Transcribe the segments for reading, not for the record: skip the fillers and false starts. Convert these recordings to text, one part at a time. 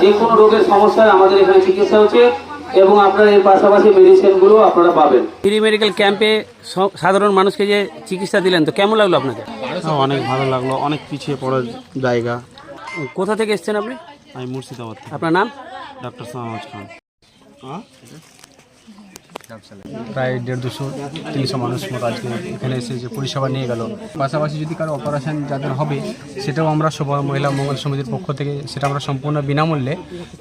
যে কোনো রোগের সমস্যায় আমাদের এখানে চিকিৎসা হচ্ছে এবং আপনারা এর পাশাপাশি মেডিসিনগুলো আপনারা পাবেন। ফ্রি মেডিকেল ক্যাম্পে সাধারণ মানুষকে যে চিকিৎসা দিলেন, তো কেমন লাগলো আপনাকে? অনেক ভালো লাগলো, অনেক পিছিয়ে পড়া জায়গা। কোথা থেকে এসেছেন আপনি? আমি মুর্শিদাবাদ থেকে। আপনার নাম? ডক্টর সামাজ খান। প্রায় 150-200-300 মানুষ মতো আজকে এখানে এসে যে পরিষেবা নিয়ে গেল। পাশাপাশি যদি কারো অপারেশন যাদের হবে সেটাও আমরা শোভা মহিলা মঙ্গল সমিতির পক্ষ থেকে সেটা আমরা সম্পূর্ণ বিনামূল্যে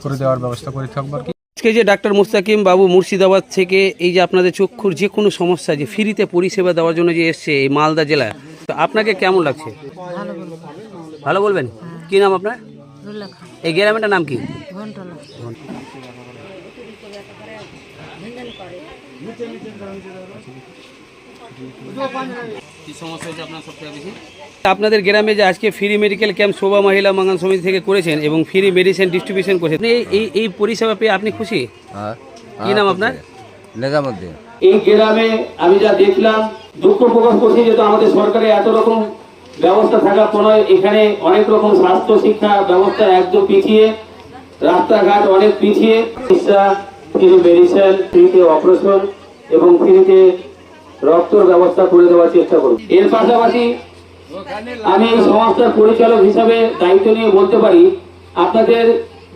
করে দেওয়ার ব্যবস্থা করে থাকবো আর কি। আজকে যে ডাক্তার মুস্তাকিম বাবু মুর্শিদাবাদ থেকে এই যে আপনাদের চক্ষুর যে কোনো সমস্যা যে ফ্রিতে পরিষেবা দেওয়ার জন্য যে এসছে এই মালদা জেলায়, তো আপনাকে কেমন লাগছে? ভালো বলবেন। কি নাম আপনার? এই গ্রামের নাম কি? আপনাদের গ্রামে যে আজকে ফ্রি মেডিকেল ক্যাম্প শোভা মহিলা মঙ্গল সমিতি থেকে করেছেন এবং ফ্রি মেডিসিন ডিস্ট্রিবিউশন করেছেন, এই পরিষেবা পেয়ে আপনি খুশি? কি নাম আপনার? নেজামুদ্দিন। এই গ্রামে আমি যা দেখলাম দুঃখ প্রকাশ করছি, যেহেতু আমাদের সরকারে এত রকম ব্যবস্থা থাকা কোনো এখানে অনেক রকম স্বাস্থ্য শিক্ষা ব্যবস্থা একদম পিছিয়ে, রাস্তাঘাট অনেক পিছিয়ে। চিকিৎসা, ফ্রি মেডিসিন, ফ্রিতে অপারেশন এবং ফ্রিতে রক্তর ব্যবস্থা করে দেওয়ার চেষ্টা করব। এর পাশাপাশি আমি এই সংস্থার পরিচালক হিসাবে দায়িত্ব নিয়ে বলতে পারি, আপনাদের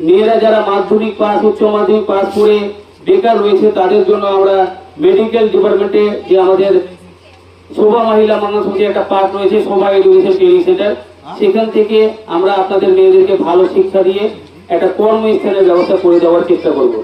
মেয়েরা যারা মাধ্যমিক পাস, উচ্চ মাধ্যমিক পাস করে বেকার রয়েছে তাদের জন্য আমরা মেডিকেল ডিপার্টমেন্টে যে আমাদের শোভা মহিলা মঙ্গল সমিতির একটা পার্ট রয়েছে, শোভা এডুকেশন ট্রেনিং সেন্টার, সেখান থেকে আমরা আপনাদের মেয়েদেরকে ভালো শিক্ষা দিয়ে একটা কর্মস্থানের ব্যবস্থা করে দেওয়ার চেষ্টা করব।